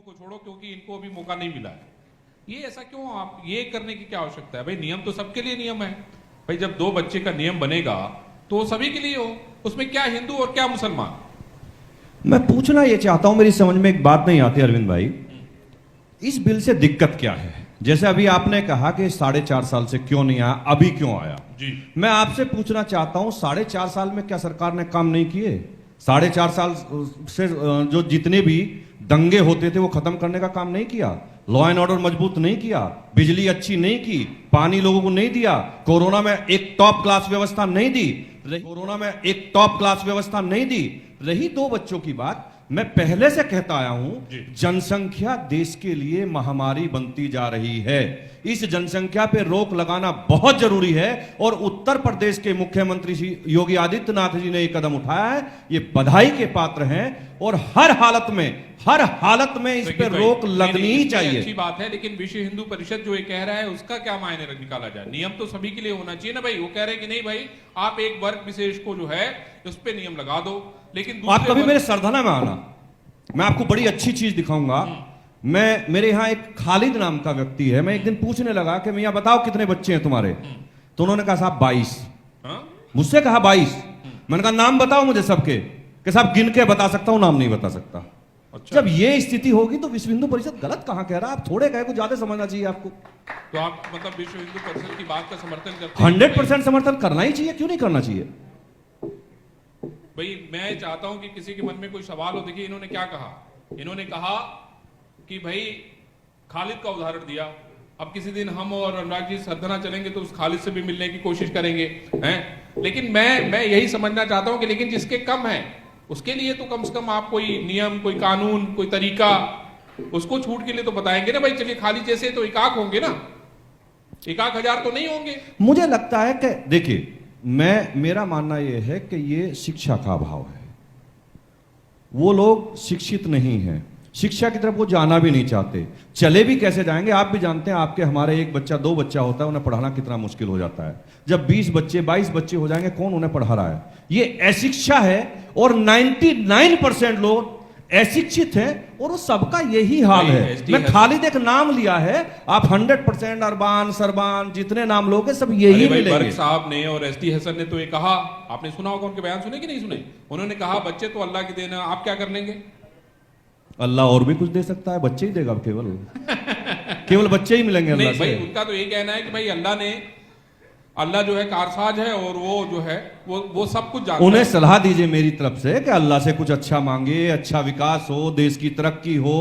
को छोड़ो क्योंकि इनको अभी मौका नहीं मिला है। ये ऐसा क्यों? आप ये करने की क्या आवश्यकता है? भाई नियम तो सबके लिए नियम है। भाई जब 2 बच्चे का नियम बनेगा तो सभी के लिए हो, उसमें क्या हिंदू और क्या मुसलमान। मैं पूछना ये चाहता हूं, मेरी समझ में एक बात नहीं आती अरविंद भाई, इस बिल से दिक्कत क्या है? जैसे अभी आपने कहा कि 4.5 साल से क्यों नहीं आया, अभी क्यों आया जी। मैं आपसे पूछना चाहता हूं 4.5 साल में क्या सरकार ने काम नहीं किए? 4.5 साल से जो जितने भी दंगे होते थे वो खत्म करने का काम नहीं किया? लॉ एंड ऑर्डर मजबूत नहीं किया? बिजली अच्छी नहीं की? पानी लोगों को नहीं दिया? कोरोना में एक टॉप क्लास व्यवस्था नहीं दी? कोरोना में एक टॉप क्लास व्यवस्था नहीं दी? रही 2 बच्चों की बात, मैं पहले से कहता आया हूं, जनसंख्या देश के लिए महामारी बनती जा रही है। इस जनसंख्या पे रोक लगाना बहुत जरूरी है और उत्तर प्रदेश के मुख्यमंत्री श्री योगी आदित्यनाथ जी ने ये कदम उठाया है, ये बधाई के पात्र हैं और हर हालत में इस पे रोक लगनी ही चाहिए। अच्छी बात है, लेकिन विश्व हिंदू परिषद जो ये कह रहा है उसका क्या मायने निकाला जाए? नियम तो सभी के लिए होना चाहिए ना भाई। वो कह रहे हैं कि नहीं भाई आप एक वर्ग विशेष को जो है उस पे नियम लगा दो, लेकिन आप कभी मेरे सरधना में आना, मैं आपको बड़ी अच्छी चीज दिखाऊंगा। मेरे यहाँ एक खालिद नाम का व्यक्ति है, मैं एक दिन पूछने लगा कि मियाँ बताओ कितने बच्चे हैं तुम्हारे? तो उन्होंने कहा साहब 22। मुझसे कहा 22। मैंने कहा नाम बताओ मुझे सबके, कि साहब गिन के बता सकता हूं, नाम नहीं बता सकता। अच्छा। जब ये स्थिति होगी तो विश्व हिंदू परिषद गलत कहां कह रहा है? आप थोड़े कहे को ज्यादा समझना चाहिए आपको। तो आप मतलब विश्व हिंदू परिषद की बात का समर्थन करते हैं? 100% समर्थन करना ही चाहिए, क्यों नहीं करना चाहिए? भाई मैं चाहता हूं कि किसी के मन में कोई सवाल हो। देखिए इन्होंने क्या कहा, इन्होंने कहा कि भाई खालिद का उदाहरण दिया, अब किसी दिन हम और अनुराग जी सरधना चलेंगे तो उस खालिद से भी मिलने की कोशिश करेंगे हैं। लेकिन मैं यही समझना चाहता हूं कि लेकिन जिसके कम है उसके लिए तो कम से कम आप कोई नियम, कोई कानून, कोई तरीका उसको छूट के लिए तो बताएंगे ना भाई। चलिए खालिद जैसे तो 1 होंगे ना, 1,000 तो नहीं होंगे। मुझे लगता है कि देखिए मेरा मानना यह है कि ये शिक्षा का अभाव है। वो लोग शिक्षित नहीं हैं, शिक्षा की तरफ वो जाना भी नहीं चाहते। चले भी कैसे जाएंगे? आप भी जानते हैं, आपके हमारे 1 बच्चा 2 बच्चा होता है, उन्हें पढ़ाना कितना मुश्किल हो जाता है। जब 20 बच्चे 22 बच्चे हो जाएंगे, कौन उन्हें पढ़ा रहा है? ये अशिक्षा है और 99% लोग अशिक्षित हैं और वो सबका यही हाल है। मैं खालिद एक नाम लिया है, आप 100% अरबान सरबान जितने नाम लोग हैं सब यही मिलेंगे। बर्क साहब ने और एसटी हसन ने तो ये कहा, आपने सुना होगा, उनके बयान सुने कि नहीं सुने? उन्होंने कहा बच्चे तो अल्लाह की देन है, आप क्या कर लेंगे? अल्लाह और भी कुछ दे सकता है, बच्चे ही देगा केवल बच्चे ही मिलेंगे अल्लाह से। भाई उनका तो ये कहना है कि भाई अल्लाह जो है कारसाज है और वो जो है वो सब कुछ जानता है। उन्हें सलाह दीजिए मेरी तरफ से कि अल्लाह से कुछ अच्छा मांगे, अच्छा विकास हो, देश की तरक्की हो,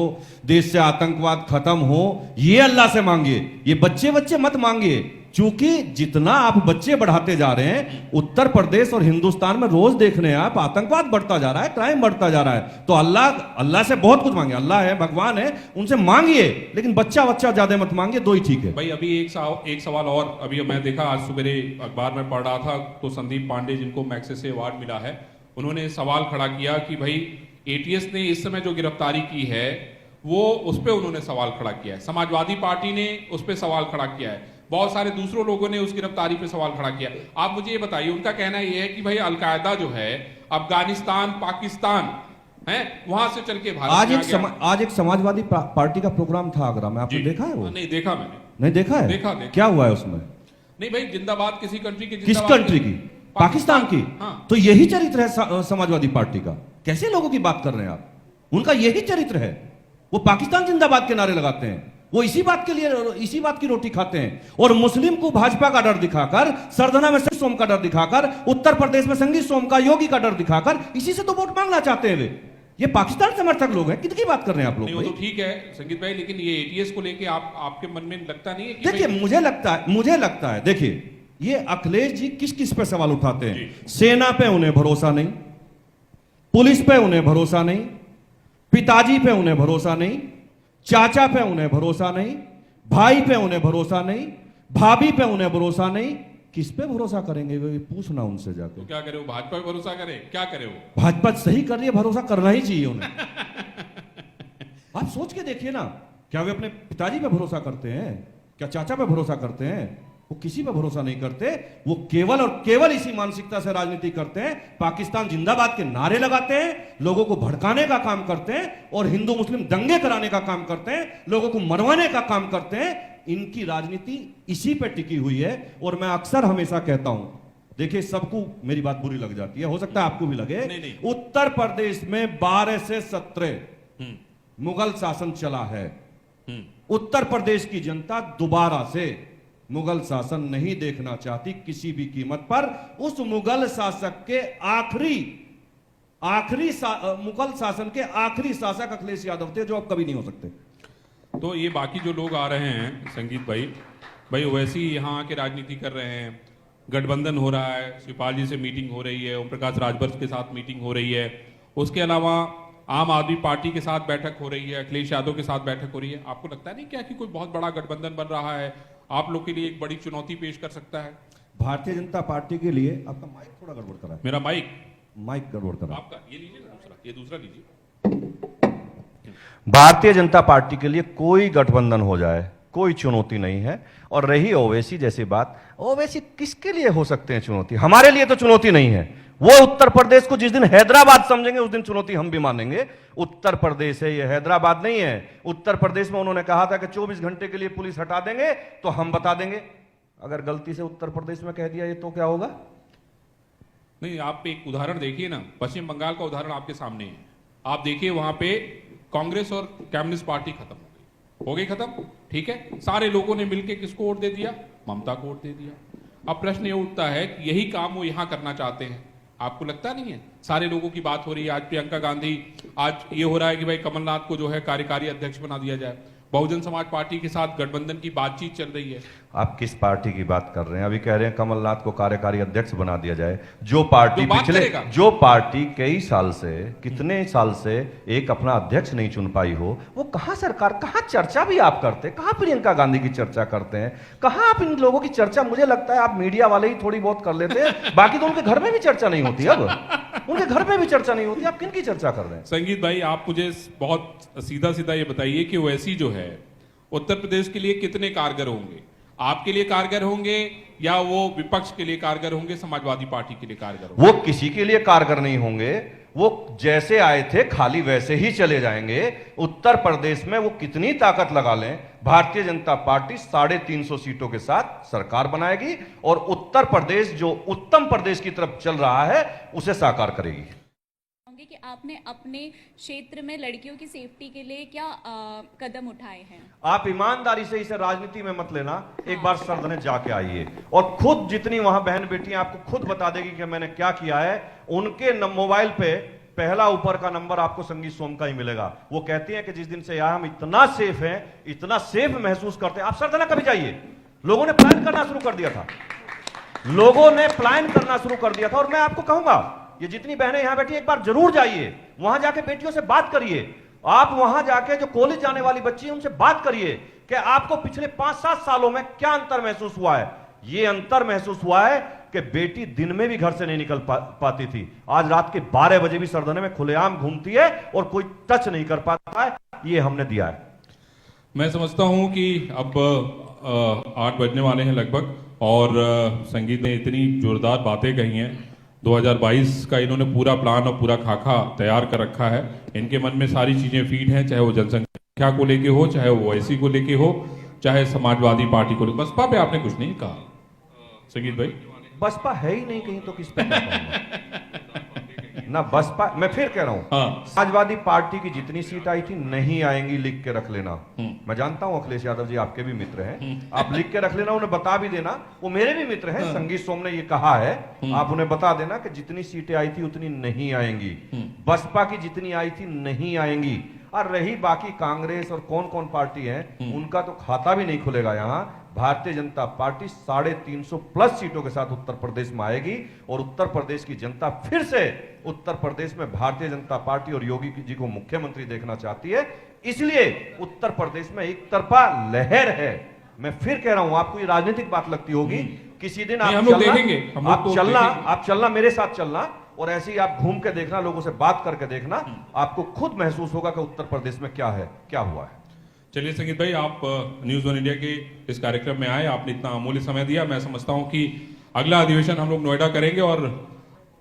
देश से आतंकवाद खत्म हो, ये अल्लाह से मांगिए। ये बच्चे मत मांगिए, क्योंकि जितना आप बच्चे बढ़ाते जा रहे हैं उत्तर प्रदेश और हिंदुस्तान में रोज देख रहे हैं आप, आतंकवाद बढ़ता जा रहा है, क्राइम बढ़ता जा रहा है। तो अल्लाह से बहुत कुछ मांगे, अल्लाह है, भगवान है, उनसे मांगिए, लेकिन बच्चा ज्यादा मत मांगिए, 2 ही ठीक है। भाई अभी एक सवाल और, अभी मैं देखा आज सुबह अखबार में पढ़ रहा था तो संदीप पांडे जिनको मैग्सेसे अवार्ड मिला है, उन्होंने सवाल खड़ा किया कि भाई एटीएस ने इस समय जो गिरफ्तारी की है वो उस पर उन्होंने सवाल खड़ा किया है, समाजवादी पार्टी ने उस पर सवाल खड़ा किया है, बहुत सारे दूसरों लोगों ने उस गिरफ्तारी पे सवाल खड़ा किया। आप मुझे ये बताइए, उनका कहना ये है कि भाई अलकायदा जो है अफगानिस्तान पाकिस्तान है वहां से चल के भारत आज एक समाजवादी पार्टी का प्रोग्राम था आगरा में, आपने देखा है वो? नहीं देखा मैंने। नहीं देखा है? देखा। क्या हुआ है उसमें? नहीं भाई जिंदाबाद किसी कंट्री की, किस कंट्री की? पाकिस्तान की। हाँ। तो यही चरित्र है समाजवादी पार्टी का। कैसे लोगों की बात कर रहे हैं आप? उनका यही चरित्र है, वो पाकिस्तान जिंदाबाद के नारे लगाते हैं, वो इसी बात की रोटी खाते हैं। और मुस्लिम को भाजपा का डर दिखाकर, सरधना में संगीत सोम का डर दिखाकर, उत्तर प्रदेश में संगीत सोम का, योगी का डर दिखाकर इसी से तो वोट मांगना चाहते हैं वे। ये पाकिस्तान समर्थक लोग हैं। कितनी बात कर रहे हैं आप लोग? नहीं, वो तो ठीक है संगीत भाई, लेकिन ये एटीएस को लेके आपके मन में लगता नहीं है कि देखिए मुझे लगता है देखिए ये अखिलेश जी किस किस पे सवाल उठाते हैं? सेना पे उन्हें भरोसा नहीं, पुलिस पे उन्हें भरोसा नहीं, पिताजी पे उन्हें भरोसा नहीं, चाचा पे उन्हें भरोसा नहीं, भाई पे उन्हें भरोसा नहीं, भाभी पे उन्हें भरोसा नहीं। किस पे भरोसा करेंगे? वे पूछना उनसे जाकर। तो क्या करे वो? भाजपा पे भरोसा करे? क्या करे वो? भाजपा सही कर रही है, भरोसा करना ही चाहिए उन्हें। आप सोच के देखिए ना, क्या वे अपने पिताजी पे भरोसा करते हैं? क्या चाचा पे भरोसा करते हैं? वो किसी पे भरोसा नहीं करते। वो केवल और केवल इसी मानसिकता से राजनीति करते हैं, पाकिस्तान जिंदाबाद के नारे लगाते हैं, लोगों को भड़काने का काम करते हैं और हिंदू मुस्लिम दंगे कराने का काम करते हैं, लोगों को मरवाने का काम करते हैं। इनकी राजनीति इसी पे टिकी हुई है। और मैं अक्सर हमेशा कहता हूं, देखिए सबको मेरी बात बुरी लग जाती है, हो सकता है आपको भी लगे। नहीं। उत्तर प्रदेश में 12 से 17 मुगल शासन चला है। उत्तर प्रदेश की जनता दोबारा से मुगल शासन नहीं देखना चाहती किसी भी कीमत पर। उस मुगल शासक के मुगल शासन के आखिरी शासक अखिलेश यादव थे, जो अब कभी नहीं हो सकते। तो ये बाकी जो लोग आ रहे हैं संगीत भाई वैसे ही यहाँ आके राजनीति कर रहे हैं, गठबंधन हो रहा है, शिवपाल जी से मीटिंग हो रही है, ओम प्रकाश राजभर के साथ मीटिंग हो रही है, उसके अलावा आम आदमी पार्टी के साथ बैठक हो रही है, अखिलेश यादव के साथ बैठक हो रही है। आपको लगता नहीं क्या कि कोई बहुत बड़ा गठबंधन बन रहा है, आप लोग के लिए एक बड़ी चुनौती पेश कर सकता है? भारतीय जनता पार्टी के लिए आपका माइक थोड़ा गड़बड़ करा है। मेरा माइक गड़बड़ करा आपका, ये लीजिए ना दूसरा, ये दूसरा लीजिए। भारतीय जनता पार्टी के लिए कोई गठबंधन हो जाए कोई चुनौती नहीं है। और रही ओवैसी जैसी बात, ओवैसी किसके लिए हो सकते हैं चुनौती? हमारे लिए तो चुनौती नहीं है। वो उत्तर प्रदेश को जिस दिन हैदराबाद समझेंगे उस दिन चुनौती हम भी मानेंगे। उत्तर प्रदेश है, ये हैदराबाद नहीं है। उत्तर प्रदेश में उन्होंने कहा था कि 24 घंटे के लिए पुलिस हटा देंगे, तो हम बता देंगे। अगर गलती से उत्तर प्रदेश में कह दिया ये तो क्या होगा? नहीं, आप एक उदाहरण देखिए ना, पश्चिम बंगाल का उदाहरण आपके सामने है। आप देखिए वहां पे कांग्रेस और कम्युनिस्ट पार्टी खत्म हो गई खत्म, ठीक है। सारे लोगों ने मिलकर किसको वोट दे दिया? ममता को वोट दे दिया। अब प्रश्न ये उठता है कि यही काम वो यहां करना चाहते हैं। आपको लगता नहीं है? सारे लोगों की बात हो रही है, आज प्रियंका गांधी, आज ये हो रहा है कि भाई कमलनाथ को जो है कार्यकारी अध्यक्ष बना दिया जाए। बहुजन समाज पार्टी के साथ गठबंधन की बातचीत चल रही है। आप किस पार्टी की बात कर रहे हैं? अभी कह रहे हैं कमलनाथ को कार्यकारी अध्यक्ष बना दिया जाए। जो पार्टी जो पार्टी कई साल से, कितने साल से एक अपना अध्यक्ष नहीं चुन पाई हो, वो कहां सरकार, कहां चर्चा भी आप करते हैं? कहां प्रियंका गांधी की चर्चा करते हैं? कहां आप इन लोगों की चर्चा? मुझे लगता है आप मीडिया वाले ही थोड़ी बहुत कर लेते हैं, बाकी तो उनके घर में भी चर्चा नहीं होती। अब उनके घर में भी चर्चा नहीं होती। आप किन की चर्चा कर रहे हैं? संगीत भाई, आप मुझे बहुत सीधा सीधा ये बताइए कि ओवैसी जो है उत्तर प्रदेश के लिए कितने कारगर होंगे? आपके लिए कारगर होंगे या वो विपक्ष के लिए कारगर होंगे, समाजवादी पार्टी के लिए कारगर होंगे? वो किसी के लिए कारगर नहीं होंगे। वो जैसे आए थे खाली वैसे ही चले जाएंगे। उत्तर प्रदेश में वो कितनी ताकत लगा लें, भारतीय जनता पार्टी 350 सीटों के साथ सरकार बनाएगी और उत्तर प्रदेश जो उत्तम प्रदेश की तरफ चल रहा है उसे साकार करेगी। कि आपने अपने क्षेत्र में लड़कियों की सेफ्टी के लिए क्या कदम उठाए हैं? आप ईमानदारी से इसे राजनीति में मत लेना। एक बार सरदने जाके आइए और खुद जितनी वहां बहन बेटियां आपको खुद बता देगी कि मैंने क्या किया है। उनके मोबाइल पे पहला ऊपर का नंबर आपको संगीत सोम का ही मिलेगा। वो कहती हैं कि जिस दिन से यहां हम इतना सेफ हैं, इतना सेफ महसूस करते हैं। आप सरदना कभी जाइए, लोगों ने प्लान करना शुरू कर दिया था। लोगों ने प्लान करना शुरू कर दिया था। और मैं आपको कहूंगा, ये जितनी बहनें यहां बैठी, एक बार जरूर जाइए, वहां जाके बेटियों से बात करिए। आप वहां जाके जो कॉलेज जाने वाली बच्ची है उनसे बात करिए कि आपको पिछले 5-7 सालों में क्या अंतर महसूस हुआ है। ये अंतर महसूस हुआ है कि बेटी दिन में भी घर से नहीं निकल पाती थी, आज रात के 12 बजे भी सरदने में खुलेआम घूमती है और कोई टच नहीं कर पाता है। ये हमने दिया है। मैं समझता हूं कि अब 8 बजने वाले हैं लगभग, और संगीत ने इतनी जोरदार बातें कही हैं। 2022 का इन्होंने पूरा प्लान और पूरा खाका तैयार कर रखा है। इनके मन में सारी चीजें फीड हैं, चाहे वो जनसंख्या को लेके हो, चाहे वो ओवैसी को लेके हो, चाहे समाजवादी पार्टी को लेके। बसपा पे आपने कुछ नहीं कहा संगीत भाई? बसपा है ही नहीं कहीं, तो किस पे ना बसपा। मैं फिर कह रहा हूं, समाजवादी पार्टी की जितनी सीट आई थी नहीं आएंगी, लिख के रख लेना। मैं जानता हूं अखिलेश यादव जी आपके भी मित्र हैं, आप लिख के रख लेना, उन्हें बता भी देना। वो मेरे भी मित्र हैं, संगीत सोम ने ये कहा है, आप उन्हें बता देना कि जितनी सीटें आई थी उतनी नहीं आएंगी। बसपा की जितनी आई थी नहीं आएंगी। और रही बाकी कांग्रेस और कौन कौन पार्टी है, उनका तो खाता भी नहीं खुलेगा। यहां भारतीय जनता पार्टी 350+ सीटों के साथ उत्तर प्रदेश में आएगी और उत्तर प्रदेश की जनता फिर से उत्तर प्रदेश में भारतीय जनता पार्टी और योगी जी को मुख्यमंत्री देखना चाहती है। इसलिए उत्तर प्रदेश में एक तरफा लहर है। मैं फिर कह रहा हूं, आपको ये राजनीतिक बात लगती होगी, किसी दिन आप चलना मेरे साथ चलना और ऐसे ही आप घूम के देखना, लोगों से बात करके देखना, आपको खुद महसूस होगा कि उत्तर प्रदेश में क्या है, क्या हुआ है। चलिए संगीत भाई, आप न्यूज वन इंडिया के इस कार्यक्रम में आए, आपने इतना अमूल्य समय दिया। मैं समझता हूं कि अगला अधिवेशन हम लोग नोएडा करेंगे और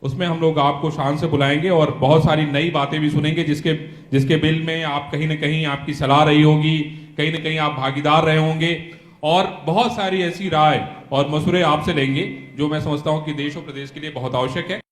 उसमें हम लोग आपको शान से बुलाएंगे और बहुत सारी नई बातें भी सुनेंगे, जिसके बिल में आप कहीं ना कहीं आपकी सलाह रही होगी, कहीं ना कहीं आप भागीदार रहे होंगे और बहुत सारी ऐसी राय और मशवरे आपसे लेंगे जो मैं समझता हूं कि देश और प्रदेश के लिए बहुत आवश्यक है।